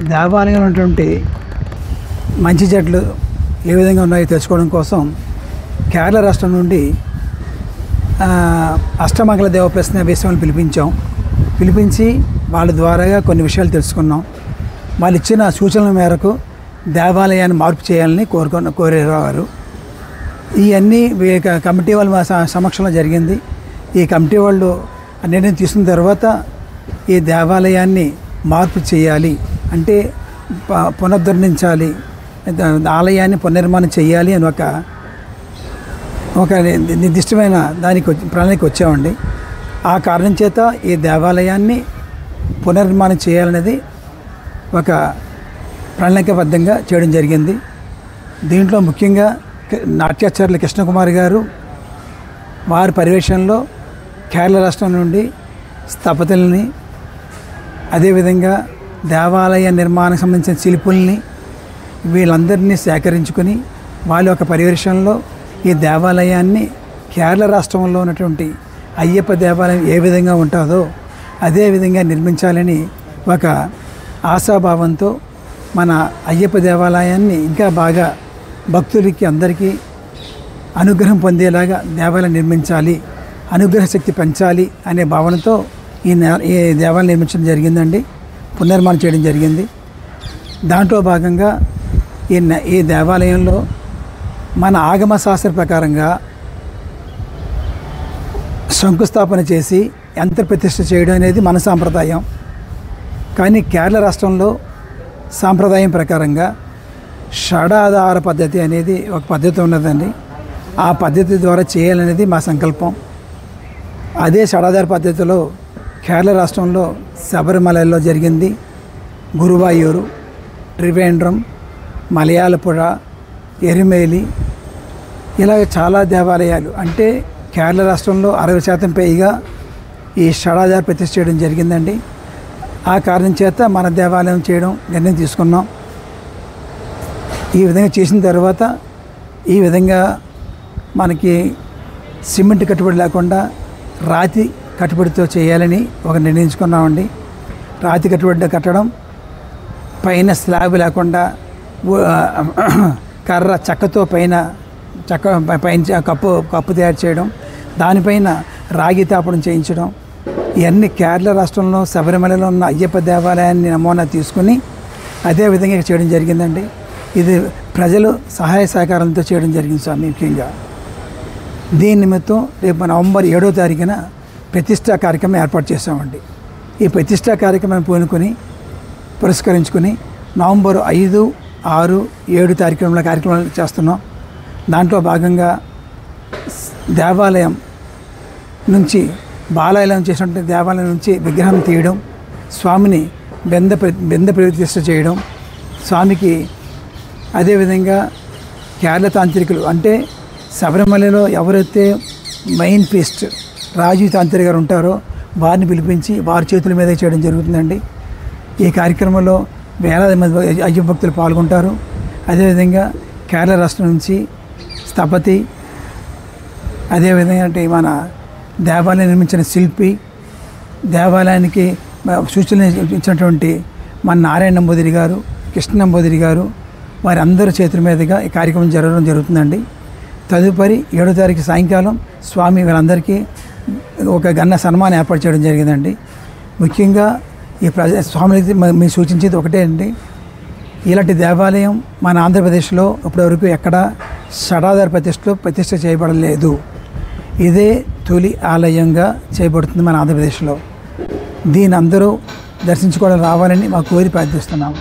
దేవాలయంలో ఉన్నటువంటి మంచి చెట్లు ఏ విధంగా ఉన్నాయో తెలుసుకోవడం కోసం కేరళ రాష్ట్రం నుండి అష్టమంగళ దేవ ప్రశ్న వేశ్యలను పిలిపించి వాళ్ళ ద్వారాగా కొన్ని విషయాలు తెలుసుకున్నాం. వాళ్ళు ఇచ్చిన సూచనల మేరకు దేవాలయాన్ని మార్పు చేయాలని కోరేవారు. ఇవన్నీ కమిటీ వాళ్ళ సమక్షంలో జరిగింది. ఈ కమిటీ వాళ్ళు నిర్ణయం తీసుకున్న తర్వాత ఈ దేవాలయాన్ని మార్పు చేయాలి అంటే పునరుద్ధరించాలి, ఆలయాన్ని పునర్నిర్మాణం చేయాలి అని ఒక ఒక నిర్దిష్టమైన ప్రణాళిక వచ్చామండి. ఆ కారణం చేత ఈ దేవాలయాన్ని పునర్నిర్మాణం చేయాలనేది ఒక ప్రణాళికాబద్ధంగా చేయడం జరిగింది. దీంట్లో ముఖ్యంగా నాట్యాచార్యులు కృష్ణకుమార్ గారు వారి పర్యవేక్షణలో కేరళ రాష్ట్రం నుండి స్థపతుల్ని, అదేవిధంగా దేవాలయ నిర్మాణానికి సంబంధించిన శిల్పుల్ని వీళ్ళందరినీ సేకరించుకొని వాళ్ళ యొక్క పర్యవేక్షణలో ఈ దేవాలయాన్ని కేరళ రాష్ట్రంలో ఉన్నటువంటి అయ్యప్ప దేవాలయం ఏ విధంగా ఉంటుందో అదే విధంగా నిర్మించాలని ఒక ఆశాభావంతో మన అయ్యప్ప దేవాలయాన్ని ఇంకా బాగా భక్తులకి అందరికీ అనుగ్రహం పొందేలాగా దేవాలయం నిర్మించాలి, అనుగ్రహ శక్తి పెంచాలి అనే భావనతో ఈ దేవాలయం నిర్మించడం జరిగిందండి. పునర్నిర్మాణం చేయడం జరిగింది. దాంట్లో భాగంగా ఈ దేవాలయంలో మన ఆగమ శాస్త్ర ప్రకారంగా శంకుస్థాపన చేసి యంత్ర ప్రతిష్ఠ చేయడం అనేది మన సాంప్రదాయం. కానీ కేరళ రాష్ట్రంలో సాంప్రదాయం ప్రకారంగా షడాధార పద్ధతి అనేది ఒక పద్ధతి ఉన్నదండి. ఆ పద్ధతి ద్వారా చేయాలనేది మా సంకల్పం. అదే షడాధార పద్ధతిలో కేరళ రాష్ట్రంలో శబరిమలలో జరిగింది, గురువాయూరు, త్రివేంద్రం, మలయాళపుഴ, ఎరిమేలి, ఇలా చాలా దేవాలయాలు అంటే కేరళ రాష్ట్రంలో 60% పైగా ఈ షడాధార ప్రతిష్ఠ చేయడం జరిగిందండి. ఆ కారణం చేత మన దేవాలయం చేయడం నిర్ణయం తీసుకున్నాం. ఈ విధంగా చేసిన తర్వాత ఈ విధంగా మనకి సిమెంట్ కట్టుబడి లేకుండా రాతి కట్టుబడితో చేయాలని ఒక నిర్ణయించుకున్నామండి. రాతి కట్టుబడి కట్టడం, పైన స్లాబ్ లేకుండా కర్ర చెక్కతో పైన కప్పు తయారు చేయడం, దానిపైన రాగి తాపడం చేయించడం, ఇవన్నీ కేరళ రాష్ట్రంలో శబరిమలలో ఉన్న అయ్యప్ప దేవాలయాన్ని నమూనా తీసుకుని అదే విధంగా చేయడం జరిగిందండి. ఇది ప్రజలు సహాయ సహకారంతో చేయడం జరిగింది స్వామి. ముఖ్యంగా దీని నిమిత్తం రేపు నవంబర్ 7వ తారీఖున ప్రతిష్టా కార్యక్రమం ఏర్పాటు చేసామండి. ఈ ప్రతిష్టా కార్యక్రమాన్ని పురస్కరించుకొని నవంబర్ 5, 6, 7 కార్యక్రమాలు చేస్తున్నాం. దాంట్లో భాగంగా దేవాలయం నుంచి బాలాలయం చేసినటువంటి దేవాలయం నుంచి విగ్రహం తీయడం, స్వామిని బెంద ప్రతిష్ఠ చేయడం, స్వామికి అదేవిధంగా కేరళ తాంత్రికులు అంటే శబరిమలలో ఎవరైతే మెయిన్ పీస్ట్ రాజీవ్ తాంత్రిక గారు ఉంటారో వారిని పిలిపించి వారి చేతుల మీద చేయడం జరుగుతుందండి. ఈ కార్యక్రమంలో వేలాది మంది అయ్యప్ప భక్తులు పాల్గొంటారు. అదేవిధంగా కేరళ రాష్ట్రం నుంచి స్థపతి, అదేవిధంగా అంటే మన దేవాలయం నిర్మించిన శిల్పి, దేవాలయానికి సూచనలు ఇచ్చినటువంటి మన నారాయణ నంబూదిరి గారు, కృష్ణ నంబూదిరి గారు, వారి అందరి చేతుల మీదుగా ఈ కార్యక్రమం జరగడం జరుగుతుందండి. తదుపరి 7వ తారీఖు సాయంకాలం స్వామి వీళ్ళందరికీ ఒక ఘన సన్మానం ఏర్పాటు చేయడం జరిగిందండి. ముఖ్యంగా ఈ స్వాములకి మేము సూచించేది ఒకటే అండి, ఇలాంటి దేవాలయం మన ఆంధ్రప్రదేశ్లో ఇప్పటివరకు ఎక్కడ షడాధార ప్రతిష్ఠ చేయబడలేదు. ఇదే తొలి ఆలయంగా చేయబడుతుంది మన ఆంధ్రప్రదేశ్లో. దీని అందరూ దర్శించుకోవడం రావాలని మా కోరి ప్రార్థిస్తున్నాము.